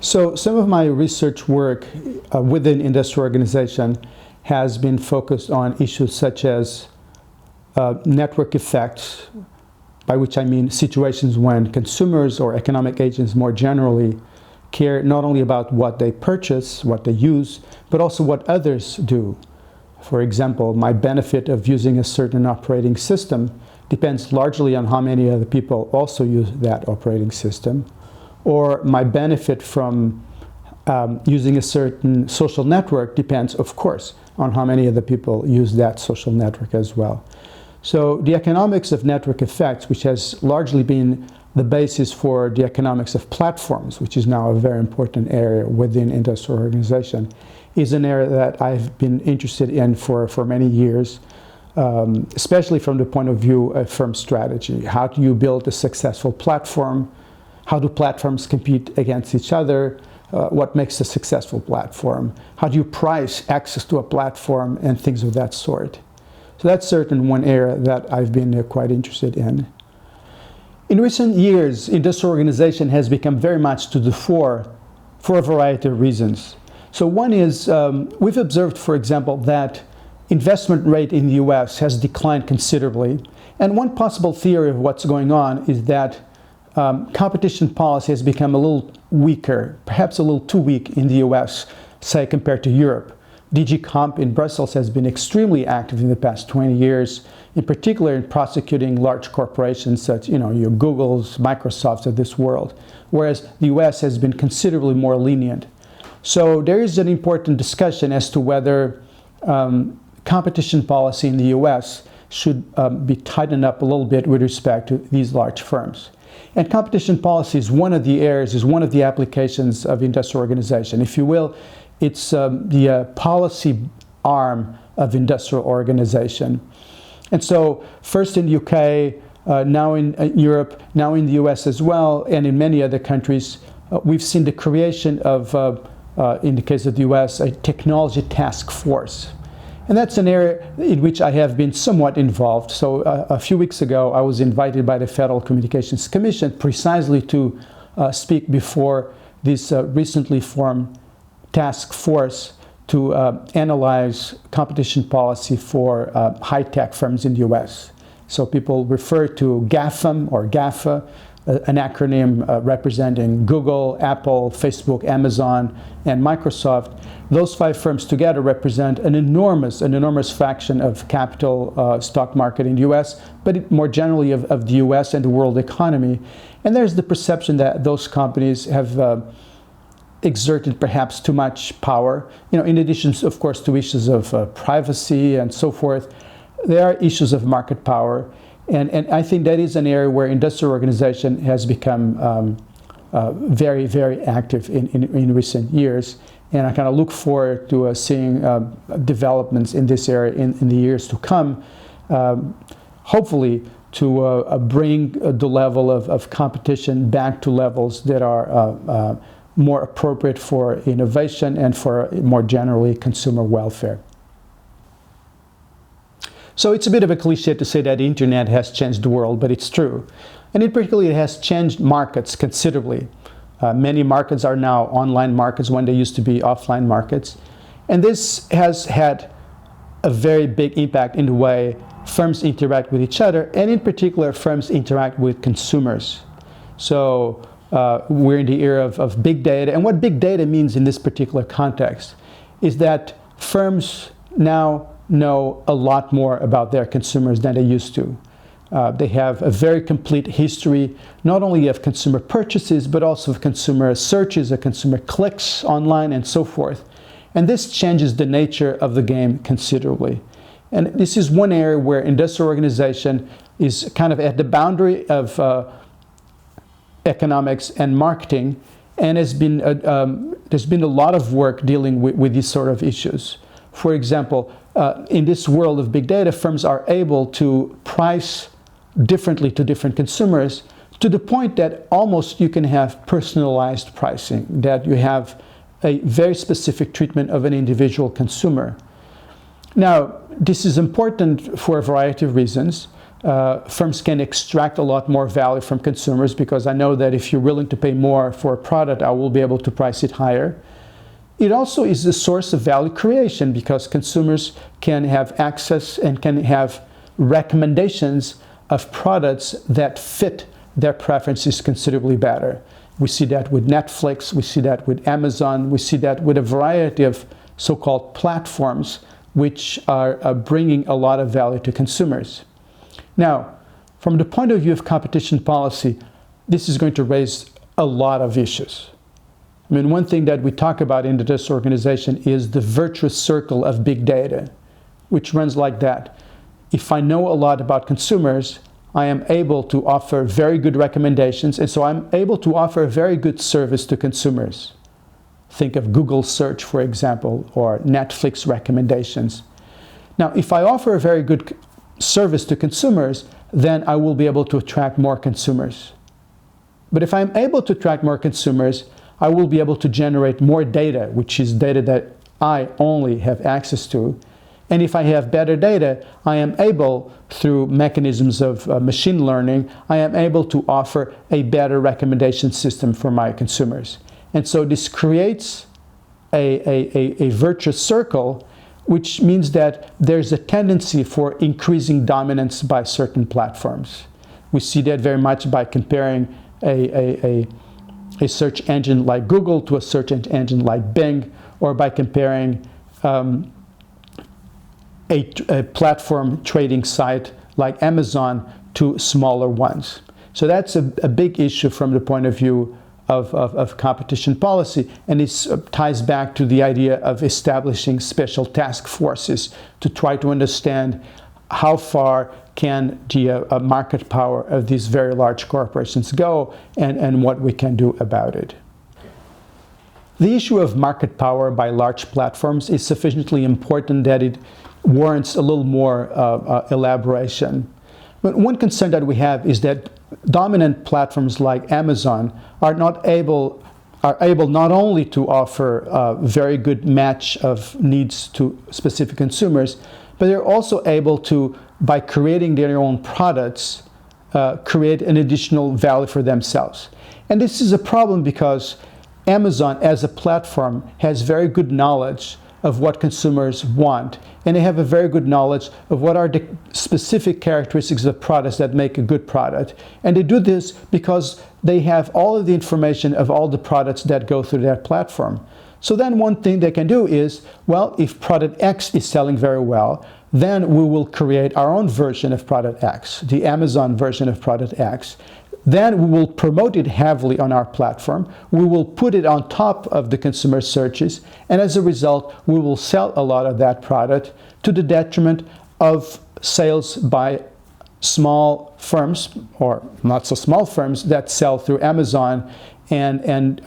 So some of my research work within industrial organization has been focused on issues such as network effects, by which I mean situations when consumers or economic agents more generally care not only about what they purchase, what they use, but also what others do. For example, my benefit of using a certain operating system depends largely on how many other people also use that operating system. Or my benefit from using a certain social network depends, of course, on how many other people use that social network as well. So the economics of network effects, which has largely been the basis for the economics of platforms, which is now a very important area within industrial organization, is an area that I've been interested in for many years, especially from the point of view of firm strategy. How do you build a successful platform? How do platforms compete against each other? What makes a successful platform? How do you price access to a platform and things of that sort? So that's certainly one area that I've been quite interested in. In recent years, industrial organization has become very much to the fore for a variety of reasons. So one is, we've observed, for example, that investment rate in the US has declined considerably. And one possible theory of what's going on is that competition policy has become a little weaker, perhaps a little too weak in the US, say, compared to Europe. DG Comp in Brussels has been extremely active in the past 20 years, in particular in prosecuting large corporations such, your Googles, Microsofts of this world, whereas the US has been considerably more lenient. So there is an important discussion as to whether competition policy in the US should be tightened up a little bit with respect to these large firms. And competition policy is one of the areas, is one of the applications of industrial organization. If you will, it's the policy arm of industrial organization. And so first in the UK, now in Europe, now in the US as well, and in many other countries, we've seen the creation of, in the case of the US, a technology task force. And that's an area in which I have been somewhat involved. So a few weeks ago, I was invited by the Federal Communications Commission precisely to speak before this recently formed task force to analyze competition policy for high-tech firms in the US. So people refer to GAFAM or GAFA, an acronym representing Google, Apple, Facebook, Amazon, and Microsoft. Those five firms together represent an enormous fraction of capital stock market in the US, but more generally of the US and the world economy. And there's the perception that those companies have exerted perhaps too much power. In addition, of course, to issues of privacy and so forth, there are issues of market power. And I think that is an area where industrial organization has become very, very active in recent years. And I kind of look forward to seeing developments in this area in the years to come, hopefully to bring the level of competition back to levels that are more appropriate for innovation and for more generally consumer welfare. So it's a bit of a cliche to say that the internet has changed the world, but it's true. And in particular, it has changed markets considerably. Many markets are now online markets when they used to be offline markets. And this has had a very big impact in the way firms interact with each other, and in particular, firms interact with consumers. So we're in the era of big data. And what big data means in this particular context is that firms now know a lot more about their consumers than they used to. They have a very complete history, not only of consumer purchases, but also of consumer searches, of consumer clicks online, and so forth. And this changes the nature of the game considerably. And this is one area where industrial organization is kind of at the boundary of economics and marketing, and there's been a lot of work dealing with these sort of issues. For example, in this world of big data, firms are able to price differently to different consumers to the point that almost you can have personalized pricing, that you have a very specific treatment of an individual consumer. Now, this is important for a variety of reasons. firms can extract a lot more value from consumers, because I know that if you're willing to pay more for a product, I will be able to price it higher. It also is the source of value creation, because consumers can have access and can have recommendations of products that fit their preferences considerably better. We see that with Netflix, we see that with Amazon, we see that with a variety of so-called platforms which are bringing a lot of value to consumers. Now, from the point of view of competition policy, this is going to raise a lot of issues. I mean, one thing that we talk about in this organization is the virtuous circle of big data, which runs like that. If I know a lot about consumers, I am able to offer very good recommendations, and so I'm able to offer a very good service to consumers. Think of Google search, for example, or Netflix recommendations. Now, if I offer a very good service to consumers, then I will be able to attract more consumers. But if I'm able to attract more consumers, I will be able to generate more data, which is data that I only have access to. And if I have better data, I am able, through mechanisms of machine learning, I am able to offer a better recommendation system for my consumers. And so this creates a virtuous circle, which means that there's a tendency for increasing dominance by certain platforms. We see that very much by comparing a search engine like Google to a search engine like Bing, or by comparing a platform trading site like Amazon to smaller ones. So that's a big issue from the point of view of competition policy, and it ties back to the idea of establishing special task forces to try to understand how far can the market power of these very large corporations go, and what we can do about it. The issue of market power by large platforms is sufficiently important that it warrants a little more elaboration. But one concern that we have is that dominant platforms like Amazon are able not only to offer a very good match of needs to specific consumers, but they're also able to, by creating their own products, create an additional value for themselves. And this is a problem because Amazon as a platform has very good knowledge of what consumers want, and they have a very good knowledge of what are the specific characteristics of products that make a good product. And they do this because they have all of the information of all the products that go through their platform. So then one thing they can do is, well, if product X is selling very well, then we will create our own version of product X, the Amazon version of product X. Then we will promote it heavily on our platform. We will put it on top of the consumer searches, and as a result, we will sell a lot of that product to the detriment of sales by small firms, or not so small firms, that sell through Amazon and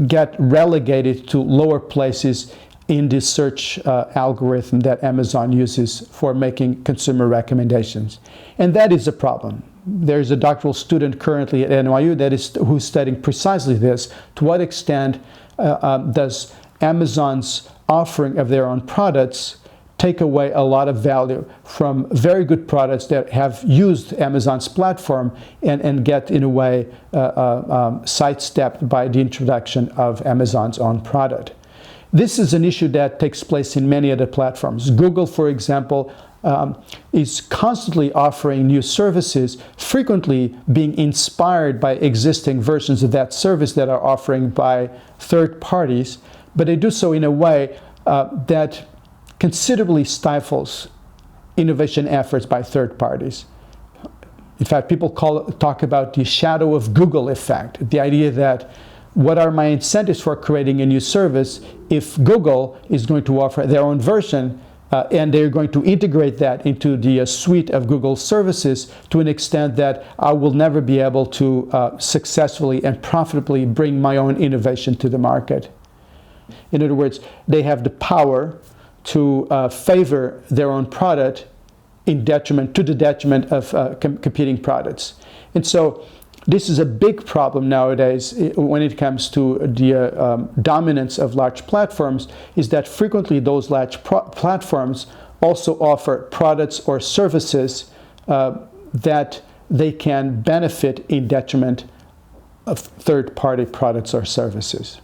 get relegated to lower places in the search algorithm that Amazon uses for making consumer recommendations. And that is a problem. There's a doctoral student currently at NYU who's studying precisely this. To what extent does Amazon's offering of their own products take away a lot of value from very good products that have used Amazon's platform and get, in a way, sidestepped by the introduction of Amazon's own product? This is an issue that takes place in many other platforms. Google, for example, is constantly offering new services, frequently being inspired by existing versions of that service that are offering by third parties, but they do so in a way that considerably stifles innovation efforts by third parties. In fact, people talk about the shadow of Google effect, the idea that what are my incentives for creating a new service if Google is going to offer their own version and they're going to integrate that into the suite of Google services to an extent that I will never be able to successfully and profitably bring my own innovation to the market. In other words, they have the power to favor their own product to the detriment of competing products. And so this is a big problem nowadays when it comes to the dominance of large platforms, is that frequently those large platforms also offer products or services that they can benefit in detriment of third-party products or services.